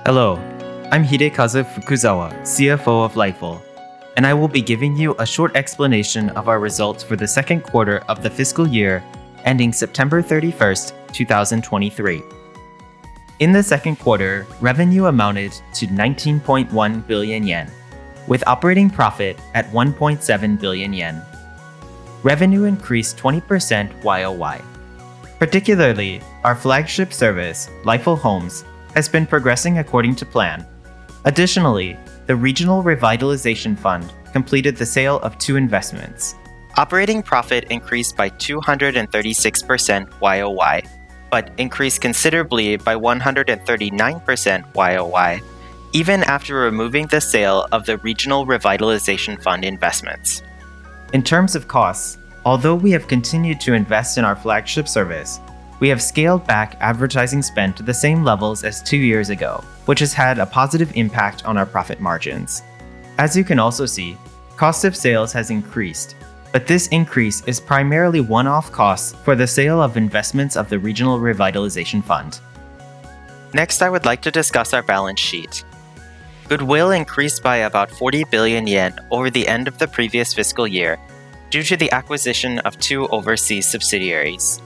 Hello, I'm Hidekazu Fukuzawa, CFO of LIFULL, and I will be giving you a short explanation of our results for the second quarter of the fiscal year ending September 31st, 2023. In the second quarter, revenue amounted to 19.1 billion yen, with operating profit at 1.7 billion yen. Revenue increased 20% YOY. Particularly, our flagship service, LIFULL Homes, has been progressing according to plan. Additionally, the Regional Revitalization Fund completed the sale of 2 investments. Operating profit increased by 236% YOY, but increased considerably by 139% YOY, even after removing the sale of the Regional Revitalization Fund investments. In terms of costs, although we have continued to invest in our flagship service, we have scaled back advertising spend to the same levels as 2 years ago, which has had a positive impact on our profit margins. As you can also see, cost of sales has increased, but this increase is primarily one-off costs for the sale of investments of the Regional Revitalization Fund. Next, I would like to discuss our balance sheet. Goodwill increased by about 40 billion yen over the end of the previous fiscal year due to the acquisition of 2 overseas subsidiaries.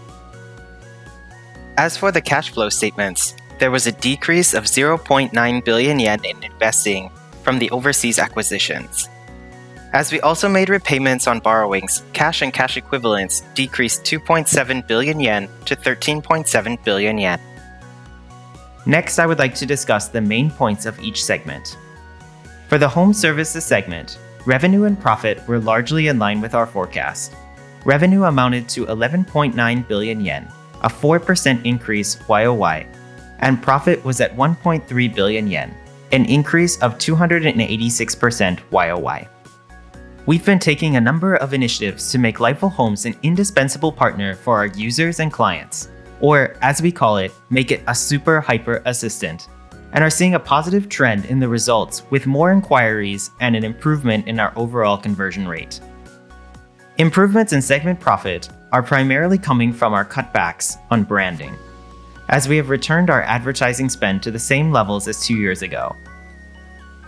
As for the cash flow statements, there was a decrease of 0.9 billion yen in investing from the overseas acquisitions. As we also made repayments on borrowings, cash and cash equivalents decreased 2.7 billion yen to 13.7 billion yen. Next, I would like to discuss the main points of each segment. For the Home Services segment, revenue and profit were largely in line with our forecast. Revenue amounted to 11.9 billion yen, a 4% increase YOY, and profit was at 1.3 billion yen, an increase of 286% YOY. We've been taking a number of initiatives to make LIFULL Homes an indispensable partner for our users and clients, or as we call it, make it a super hyper assistant, and are seeing a positive trend in the results with more inquiries and an improvement in our overall conversion rate. Improvements in segment profit are primarily coming from our cutbacks on branding, as we have returned our advertising spend to the same levels as 2 years ago.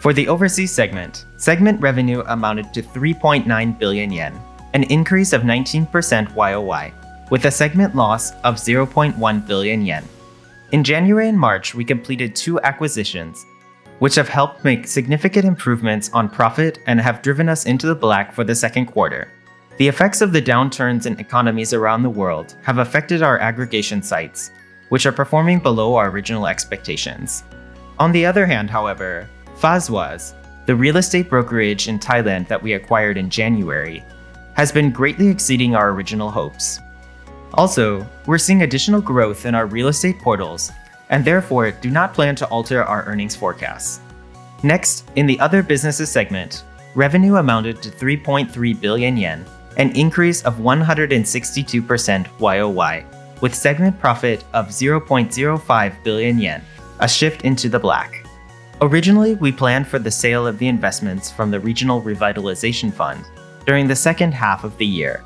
For the overseas segment, segment revenue amounted to 3.9 billion yen, an increase of 19% YOY, with a segment loss of 0.1 billion yen. In January and March, we completed 2 acquisitions, which have helped make significant improvements on profit and have driven us into the black for the second quarter. The effects of the downturns in economies around the world have affected our aggregation sites, which are performing below our original expectations. On the other hand, however, Fazwaz, the real estate brokerage in Thailand that we acquired in January, has been greatly exceeding our original hopes. Also, we're seeing additional growth in our real estate portals, and therefore do not plan to alter our earnings forecasts. Next, in the Other Businesses segment, revenue amounted to 3.3 billion yen, an increase of 162% YOY, with segment profit of 0.05 billion yen, a shift into the black. Originally, we planned for the sale of the investments from the Regional Revitalization Fund during the second half of the year.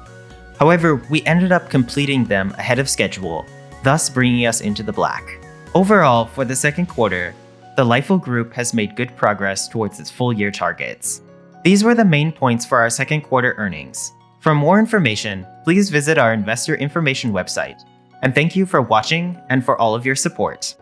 However, we ended up completing them ahead of schedule, thus bringing us into the black. Overall, for the second quarter, the LIFULL Group has made good progress towards its full-year targets. These were the main points for our second quarter earnings. For more information, please visit our investor information website. And thank you for watching and for all of your support.